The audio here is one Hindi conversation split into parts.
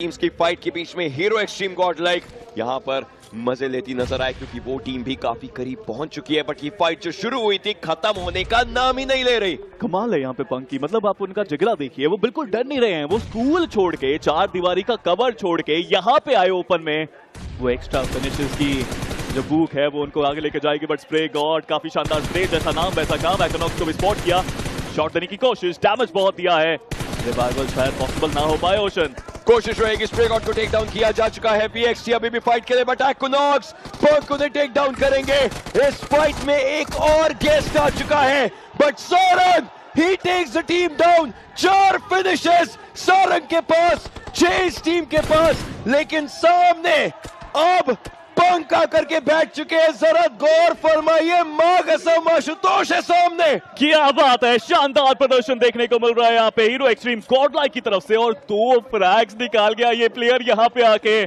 टीम्स की फाइट के बीच में हीरो एक्सट्रीम गॉडलाइक यहाँ पर मजे लेती नजर आए, क्योंकि वो टीम भी काफी करीब पहुंच चुकी है, बट ये फाइट जो शुरू हुई थी खत्म होने का नाम ही नहीं ले रही। कमाल है यहाँ पे पंकी, मतलब आप उनका जिगरा देखिए, वो बिल्कुल डर नहीं रहे हैं। वो स्कूल छोड़ के, चार दीवारी का कवर छोड़ के यहाँ पे आए ओपन में। वो एक्स्ट्रा फिनिशेस की जो भूख है वो उनको आगे लेके जाएगी, बट स्प्रे गॉड काफी शानदार स्प्रे, जैसा नाम वैसा काम। एक्नॉक्स को भी स्पॉट किया, शॉट देने की कोशिश, डैमेज बहुत दिया है, रिवाइवल शायद पॉसिबल ना हो पाए। ओशन कोशिश रहेगी, स्प्रे गॉड को टेक डाउन किया जा चुका है। पीएक्सटी अभी भी फाइट करे, बट एक्नॉक्स पर्क को टेक डाउन करेंगे। इस फाइट में एक और गेस्ट आ चुका है, बट सारंग ही takes the team down. 4 finishes Sarang के पास, 6 इस टीम के पास, लेकिन सामने अब पंख आकर के बैठ चुके हैं। जरा गौर फरमाइए, मां कसम आशुतोष है सामने। क्या बात है, शानदार प्रदर्शन देखने को मिल रहा है यहाँ पे हीरो एक्सट्रीम गॉडलाइक की तरफ से, और 2 फ्रैग्स निकाल गया ये प्लेयर यहाँ पे आके।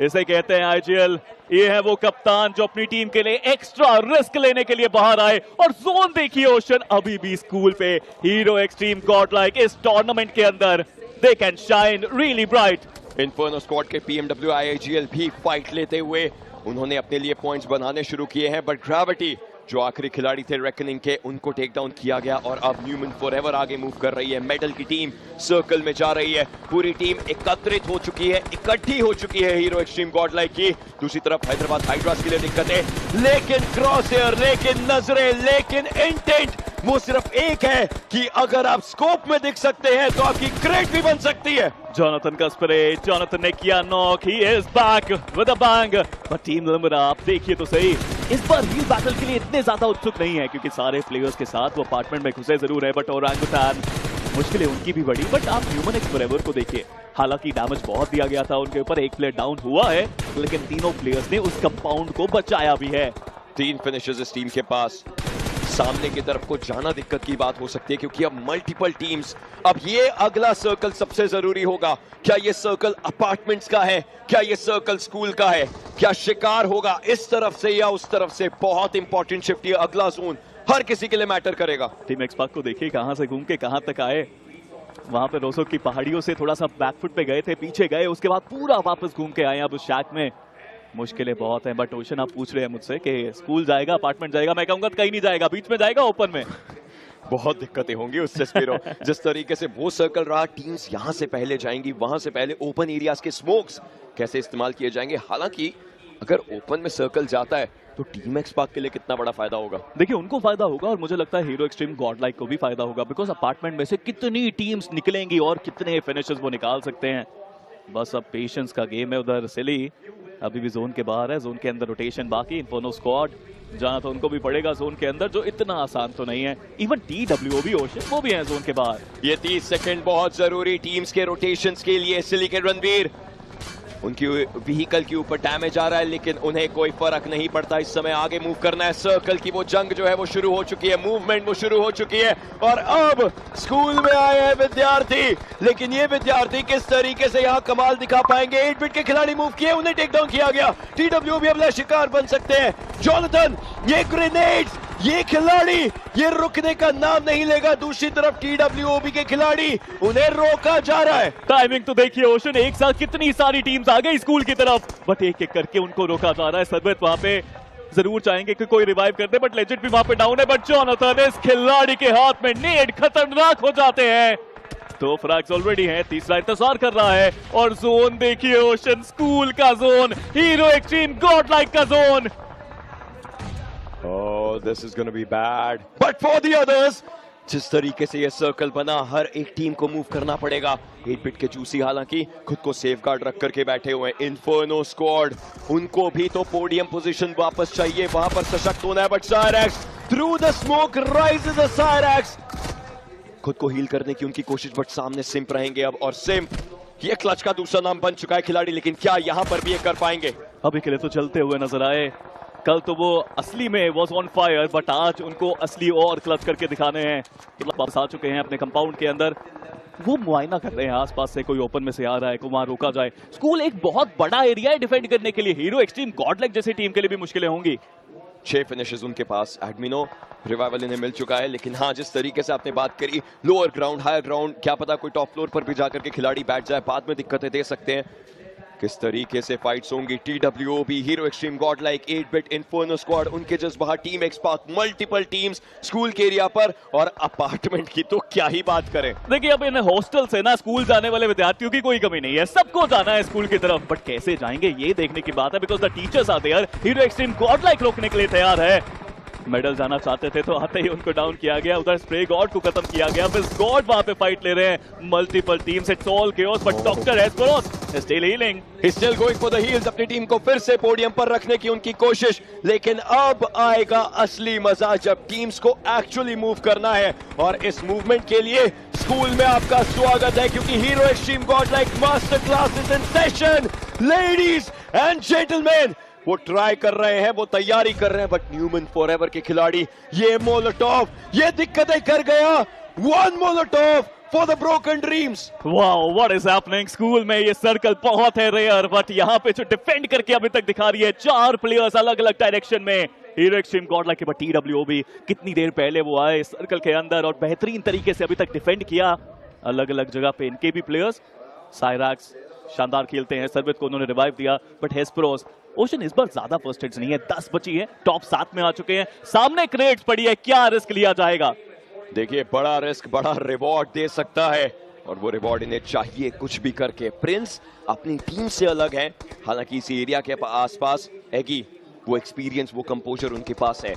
इसे कहते हैं आईजीएल। ये है वो कप्तान जो अपनी टीम के लिए एक्स्ट्रा रिस्क लेने के लिए बाहर आए। और जोन देखिए ओशन, अभी भी स्कूल पे हीरो एक्सट्रीम गॉडलाइक इस टूर्नामेंट के अंदर, they can shine really bright. Inferno squad के पीएमडब्ल्यू आईजीएल भी फाइट लेते हुए उन्होंने अपने लिए पॉइंट्स बनाने शुरू किए हैं, बट ग्रेविटी जो आखिरी खिलाड़ी थे रेकनिंग के, उनको टेक डाउन किया गया। और अब न्यूमन फॉरएवर आगे मूव कर रही है। मेडल की टीम सर्कल में जा रही है, पूरी टीम एकत्रित हो चुकी है, इकट्ठी हो चुकी है हीरो एक्सट्रीम गॉडलाइक की। दूसरी तरफ हैदराबाद हाइड्रास के लिए दिक्कतें, लेकिन क्रॉस एयर, लेकिन नजरें, लेकिन इंटेंट वो सिर्फ एक है कि अगर आप स्कोप में दिख सकते हैं तो आपकी क्रेट भी बन सकती है। जोनाथन का स्प्रे, जोनाथन ने किया knock, he is back with a bang. पर टीम नंबर आप देखिए तो सही, इस बार रील बैटल के लिए इतने ज्यादा उत्सुक नहीं है, क्योंकि सारे प्लेयर्स के साथ वो अपार्टमेंट में घुसे जरूर है, बट ओरांगुटान मुश्किलें उनकी भी बड़ी। बट आप ह्यूमन एक्स फॉरएवर को देखिए, हालांकि डैमेज बहुत दिया गया था उनके ऊपर, एक प्लेयर डाउन हुआ है, लेकिन तीनों प्लेयर्स ने उस कंपाउंड को बचाया भी है। 3 फिनिशेस इस टीम के पास। सामने की तरफ को जाना दिक्कत की बात हो सकती है, क्योंकि अब मल्टीपल टीम्स। अब ये अगला सर्कल सबसे जरूरी होगा। क्या ये सर्कल अपार्टमेंट्स का है, क्या ये सर्कल स्कूल का है, क्या शिकार होगा इस तरफ से या उस तरफ से? बहुत इंपॉर्टेंट शिफ्ट, ये अगला जोन हर किसी के लिए मैटर करेगा। टीम एक्सपार्क को देखिए कहां से घूम के कहां तक आए। वहां पे रोसो की पहाड़ियों से थोड़ा सा बैकफुट पे गए थे, पीछे गए, उसके बाद पूरा वापस घूम के आए अब उस शैक में। मुश्किलें बहुत हैं, बट ओशन आप पूछ रहे हैं मुझसे कि स्कूल जाएगा, अपार्टमेंट जाएगा, मैं कहूंगा कहीं नहीं जाएगा, बीच में जाएगा, ओपन में। बहुत दिक्कतें होंगी उससे स्पिरो। जिस तरीके से वो सर्कल रहा, टीम्स यहां से पहले जाएंगी, वहां से पहले ओपन एरियाज के स्मोक्स कैसे इस्तेमाल किए जाएंगे। हालांकि अगर ओपन में सर्कल जाता है तो टीम एक्सपार्क के लिए कितना बड़ा फायदा होगा। देखिए उनको फायदा होगा, और मुझे लगता है हीरो एक्सट्रीम गॉडलाइक को भी फायदा होगा, बिकॉज अपार्टमेंट में से कितनी टीम्स निकलेंगी और कितने फिनिशेस वो निकाल सकते हैं। बस अब पेशेंस का गेम है। उधर सिली अभी भी जोन के बाहर है, जोन के अंदर रोटेशन बाकी। इन्फर्नो स्क्वाड जाना तो उनको भी पड़ेगा जोन के अंदर, जो इतना आसान तो नहीं है। इवन TWO भी ओशन वो भी है जोन के बाहर। ये 30 सेकंड बहुत जरूरी टीम्स के रोटेशंस के लिए। सिली के रणवीर, उनकी व्हीकल के ऊपर डैमेज आ रहा है, लेकिन उन्हें कोई फर्क नहीं पड़ता। इस समय आगे मूव करना है। सर्कल की वो जंग जो है वो शुरू हो चुकी है, मूवमेंट वो शुरू हो चुकी है। और अब स्कूल में आए हैं विद्यार्थी, लेकिन ये विद्यार्थी किस तरीके से यहाँ कमाल दिखा पाएंगे। 8 बिट के खिलाड़ी मूव किए, उन्हें टेक डाउन किया गया। TWO भी अपना शिकार बन सकते हैं। जोनाथन, ये ग्रेनेड्स, ये खिलाड़ी, ये रुकने का नाम नहीं लेगा। दूसरी तरफ TWOB के खिलाड़ी, उन्हें रोका जा रहा है। टाइमिंग तो देखिए ओशन, एक साथ कितनी सारी टीम्स आ गई स्कूल की तरफ, बट एक एक करके उनको रोका जा रहा है। सरबत वहां पे जरूर चाहेंगे कि कोई रिवाइव कर दे, बट लेजेंड भी वहां पे डाउन है। बट जोनाथन, इस खिलाड़ी के हाथ में नेड खतरनाक हो जाते हैं। 2 फ्रैग्स ऑलरेडी हैं, तीसरा इंतजार कर रहा है। और जोन देखिए ओशन, स्कूल का जोन, हीरो एक्सट्रीम गॉडलाइक का zone. Oh, this is going to be bad. But for the others, जिस तरीके से ये सर्कल बना, हर एक टीम को मूव करना पड़ेगा। 8 बिट के जूसी हालांकि खुद को सेफ गार्ड रख करके बैठे हुए हैं। इन्फर्नो स्क्वाड, उनको भी तो पोडियम पोजीशन वापस चाहिए, वहां पर सशक्त होना है। But Cyrax through the smoke rises the Cyrax, खुद को हील करने की उनकी कोशिश, बट सामने सिम्प रहेंगे अब। और सिम्प ये क्लच का दूसरा नाम बन चुका है खिलाड़ी, लेकिन क्या यहां पर भी ये कर पाएंगे? अभी के लिए तो चलते हुए नजर आए। कल तो वो असली में वॉज ऑन फायर, बट आज उनको असली और क्लच करके दिखाने हैं। वापस आ चुके हैं अपने कंपाउंड के अंदर, वो मुआयना कर रहे हैं आसपास से कोई ओपन में से आ रहा है, को वहां रोका जाए। स्कूल एक बहुत बड़ा एरिया है डिफेंड करने के लिए, हीरो एक्सट्रीम गॉडलाइक जैसी टीम के लिए भी मुश्किलें होंगी। 6 फिनिशेस उनके पास। एडमिनो रिवाइवल इन्हें मिल चुका है, लेकिन हाँ, जिस तरीके से आपने बात करी, लोअर ग्राउंड हायर ग्राउंड, क्या पता कोई टॉप फ्लोर पर भी जाकर के खिलाड़ी बैठ जाए, बाद में दिक्कतें दे सकते हैं। किस तरीके से फाइट्स होंगी। TWOB, हीरो एक्सट्रीम, गॉडलाइक, 8-बिट, इन्फर्नो स्क्वाड, उनके जस्ट बाहर team XSpark, multiple teams school के एरिया पर, और अपार्टमेंट की तो क्या ही बात करें। देखिए, अब इन हॉस्टल से ना स्कूल जाने वाले विद्यार्थियों की कोई कमी नहीं है, सबको जाना है स्कूल की तरफ, बट कैसे जाएंगे ये देखने की बात है, because the teachers are there. Hero extreme godlike रोकने के लिए तैयार है। मेडल जाना चाहते थे तो आते ही उनको डाउन किया गया, उधर स्प्रे गॉड को खत्म किया गया, फिर गॉड वहां पे फाइट ले रहे हैं। Multiple teams, it's all chaos, but doctor Esperos is still healing. He's still going for the heals, अपनी टीम को फिर से पोडियम पर रखने की उनकी कोशिश, लेकिन अब आएगा असली मजा जब टीम्स को एक्चुअली मूव करना है, और इस मूवमेंट के लिए स्कूल में आपका स्वागत है, क्योंकि hero extreme Godlike master class is in session. Ladies and gentleman, वो ट्राई कर रहे हैं, वो तैयारी कर रहे हैं, बट न्यूमन फॉरएवर के खिलाड़ी, ये मोलोटोव, ये दिक्कतें कर गया। One Molotov for the broken dreams. Wow, what is happening. School में ये सर्कल बहुत है रेयर, बट यहाँ पे जो डिफेंड करके अभी तक दिखा रही है 4 प्लेयर्स अलग अलग डायरेक्शन में। हीरो एक्सट्रीम गॉडलाइक के बाद TWOB कितनी देर पहले वो आए सर्कल के अंदर और बेहतरीन तरीके से अभी तक डिफेंड किया अलग अलग जगह पे इनके भी प्लेयर्स। साइराक्स शानदार खेलते हैं, सर्वित को उन्होंने रिवाइव दिया, बट हेस्पेरोस, ओशन इस बार ज्यादा फर्स्ट हिट्स नहीं है, 10 बची है, टॉप 7 में आ चुके हैं, सामने क्रेट्स पड़ी है, क्या रिस्क लिया जाएगा। देखिए, बड़ा रिस्क बड़ा रिवॉर्ड दे सकता है, और वो रिवॉर्ड इन्हें चाहिए कुछ भी करके। प्रिंस अपनी टीम से अलग है, हालांकि इस एरिया के आसपास एगी, वो एक्सपीरियंस, वो कंपोजर उनके पास है,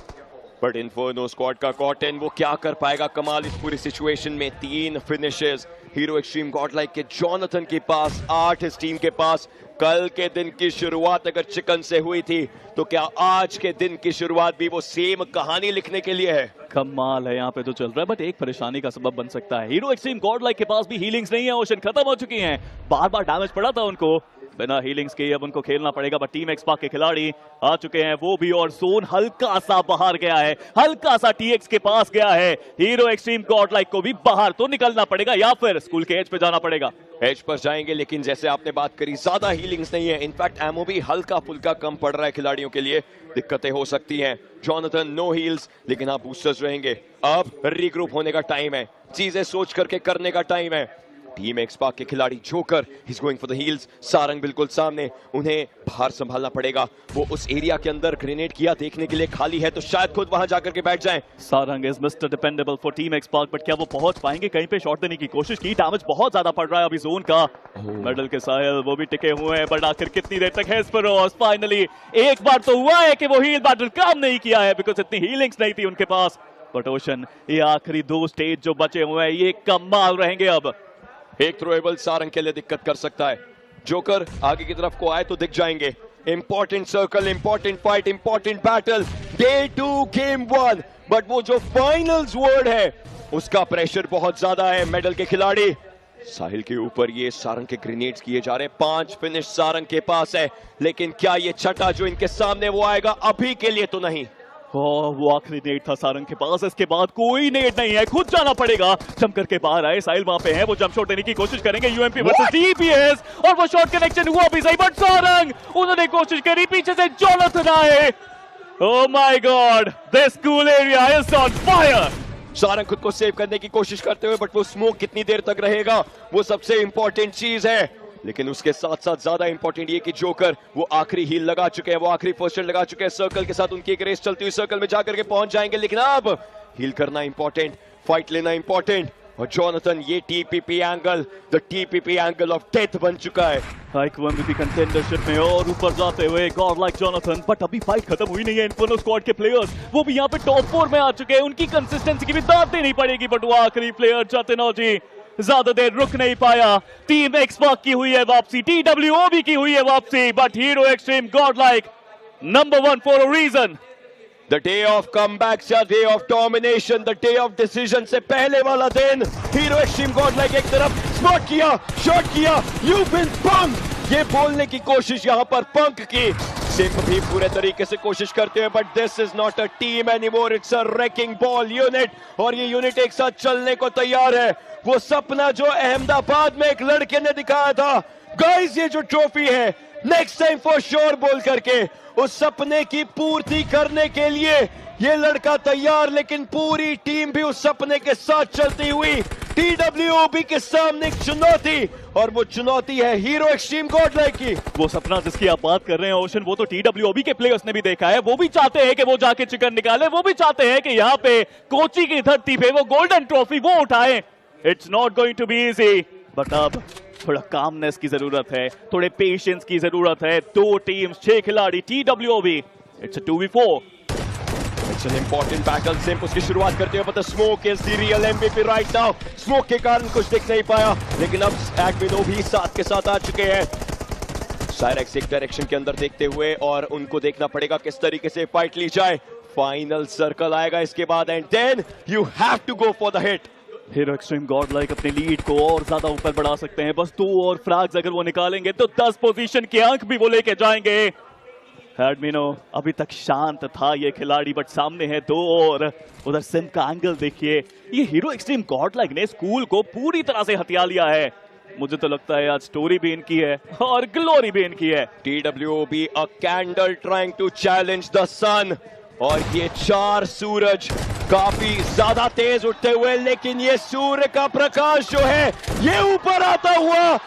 बट इन्फर्नो स्क्वाड का कॉटन, वो क्या कर पाएगा कमाल इस पूरी सिचुएशन में। 3 फिनिशेस हीरो एक्सट्रीम गॉडलाइक के जोनाथन के पास, 8 इस टीम के पास। कल के दिन की शुरुआत अगर चिकन से हुई थी, तो क्या आज के दिन की शुरुआत भी वो सेम कहानी लिखने के लिए है। कमाल है यहाँ पे तो चल रहा है, बट एक परेशानी का सबब बन सकता है। हीरो एक्सट्रीम गॉडलाइक के पास भी हीलिंग्स नहीं है, ओशन खत्म हो चुकी हैं, बार बार डैमेज पड़ा था उनको, बिना हीलिंग्स के अब उनको खेलना पड़ेगा। बट टीम एक्सपार्क के खिलाड़ी आ चुके हैं, वो भी, और जोन हल्का सा बाहर गया है, हल्का सा TX के पास गया है। हीरो एक्सट्रीम गॉडलाइक को भी बाहर तो निकलना पड़ेगा, या फिर स्कूल के एज पे जाना पड़ेगा। एज पर जाएंगे, लेकिन जैसे आपने बात करी, ज्यादा हीलिंग्स नहीं है, इनफैक्ट एमओ भी हल्का फुल्का कम पड़ रहा है खिलाड़ियों के लिए, दिक्कतें हो सकती हैं। जोनाथन नो हील्स, लेकिन आप बूस्टर्स रहेंगे। अब रीग्रुप होने का टाइम है, चीजें सोच करके करने का टाइम है। टीम एक्सपार्क के खिलाड़ी joker, he is going for the heels. Sarang बिल्कुल सामने, उन्हें बाहर संभालना पड़ेगा। वो उस एरिया के अंदर ग्रेनेड किया देखने के लिए खाली है, तो शायद खुद वहां जाकर के बैठ जाएं। Sarang is mister dependable for team XSpark, but क्या वो पहुंच पाएंगे? कहीं पे शॉट देने की कोशिश की, डैमेज बहुत ज्यादा पड़ रहा है अभी जोन का। मेडल के साहिल वो भी टिके हुए हैं, बट आखिर कितनी देर तक हेस्पेरोस, फाइनली एक बार तो हुआ है कि वो हील बैटल काम नहीं किया है, बिकॉज इतनी हीलिंग्स नहीं थी उनके पास। बट ओशन, ये आखिरी 2 स्टेज जो बचे हुए हैं, ये कमाल रहेंगे। अब एक थ्रोएबल सारंग के लिए दिक्कत कर सकता है। जोकर आगे की तरफ को आए तो दिख जाएंगे। Important circle, important fight, important battle, day 2 game 1, but वो जो फाइनल्स वर्ड है उसका प्रेशर बहुत ज्यादा है। मेडल के खिलाड़ी साहिल के ऊपर ये सारंग के ग्रेनेड्स किए जा रहे हैं, 5 फिनिश सारंग के पास है, लेकिन क्या ये छठा जो इनके सामने वो आएगा? अभी के लिए तो नहीं। वो आखिरी नेट था सारंग के पास, इसके बाद कोई नेट नहीं है, खुद जाना पड़ेगा। जम करके बाहर आए, साहिल वहां पे है, वो जंप शॉट देने की कोशिश करेंगे, UMP वर्सेस DPS, और वो शॉट कनेक्शन हुआ भी सही, बट सारंग, उन्होंने कोशिश करी, पीछे से जोनाथन आए। Oh my God, this school area is on fire. Sarang खुद को सेव करने की कोशिश करते हुए, बट वो स्मोक कितनी देर तक रहेगा, वो सबसे इंपॉर्टेंट चीज है। लेकिन उसके साथ साथ ज्यादा इंपॉर्टेंट ये कि जोकर वो आखिरी हील लगा चुके हैं, वो आखिरी फर्स्ट एड लगा चुके हैं। सर्कल के साथ उनकी एक रेस चलती हुई, सर्कल में जाकर के पहुंच जाएंगे, लेकिन अब हील करना इंपॉर्टेंट, फाइट लेना इंपॉर्टेंट। और जोनाथन, ये TPP angle, the TPP angle of death बन चुका है। हाइक MVP कंटेंडरशिप में और ऊपर जाते हुए गॉडलाइक जोनाथन, बट अभी फाइट खत्म हुई नहीं है। इन्फर्नो स्क्वाड के प्लेयर्स वो भी यहाँ पे टॉप 4 में आ चुके हैं, उनकी कंसिस्टेंसी की भी दाद देनी पड़ेगी, बट वो आखिरी प्लेयर जतिनोजी ज्यादा देर रुक नहीं पाया। टीम एक्सपार्क की हुई है वापसी, TWOB की हुई है वापसी, but Hero extreme Godlike number 1 for a reason. The day of comebacks या day of domination, the day of decision से पहले वाला दिन। हीरो एक्सट्रीम गॉडलाइक एक तरफ स्पॉट किया, शॉट किया, यू बिन पंक, ये बोलने की कोशिश यहां पर पंक की। सिम भी पूरे तरीके से कोशिश करते हैं, but this is not a team anymore, it's a racking ball unit, और ये यूनिट एक साथ चलने को तैयार है। वो सपना जो अहमदाबाद में एक लड़के ने दिखाया था, गाइस, ये जो ट्रॉफी है नेक्स्ट टाइम फॉर श्योर बोल करके उस सपने की पूर्ति करने के लिए ये लड़का तैयार, लेकिन पूरी टीम भी उस सपने के साथ चलती हुई। TWOB के सामने एक चुनौती, और वो चुनौती है हीरो एक्सट्रीम गॉडलाइक की। वो सपना जिसकी आप बात कर रहे हैं ओशन, वो तो TWOB के प्लेयर्स ने भी देखा है। वो भी चाहते हैं कि वो जाके चिकन निकाले, वो भी चाहते हैं कि यहाँ पे कोची की धरती पे वो गोल्डन ट्रॉफी वो उठाए। It's not going to be easy, but अब थोड़ा कामनेस की जरूरत है, थोड़े पेशेंस की जरूरत है। 2 टीम्स 6 खिलाड़ी TWOB, it's a 2v4। It's an important battle. सिम्प उसकी शुरुआत करते हुए, but the smoke is the real MVP right now. Smoke के कारण कुछ दिख नहीं पाया, लेकिन अब एडमिनो भी साथ के साथ आ चुके हैं। साइरेक्स एक डायरेक्शन के अंदर देखते हुए, और उनको देखना पड़ेगा किस तरीके से फाइट ली जाए। फाइनल सर्कल आएगा इसके बाद, and then you have to go for the hit. Hero extreme godlike अपने लीड को और ज्यादा ऊपर बढ़ा सकते हैं। बस 2 और फ्रैग्स अगर वो निकालेंगे तो 10 पोजीशन के अंक भी वो लेके जाएंगे। एडमिनो अभी तक शांत था ये खिलाड़ी, बट सामने है 2 और। उधर सिम का एंगल देखिए, ये हीरो एक्सट्रीम गॉडलाइक ने स्कूल को पूरी तरह से हथिया लिया है। मुझे तो लगता है आज स्टोरी भी इनकी है और ग्लोरी भी इनकी है। TWOB a candle trying to challenge the sun, और ये 4 सूरज काफी ज्यादा तेज उठते हुए, लेकिन ये सूर्य का प्रकाश जो है ये ऊपर आता हुआ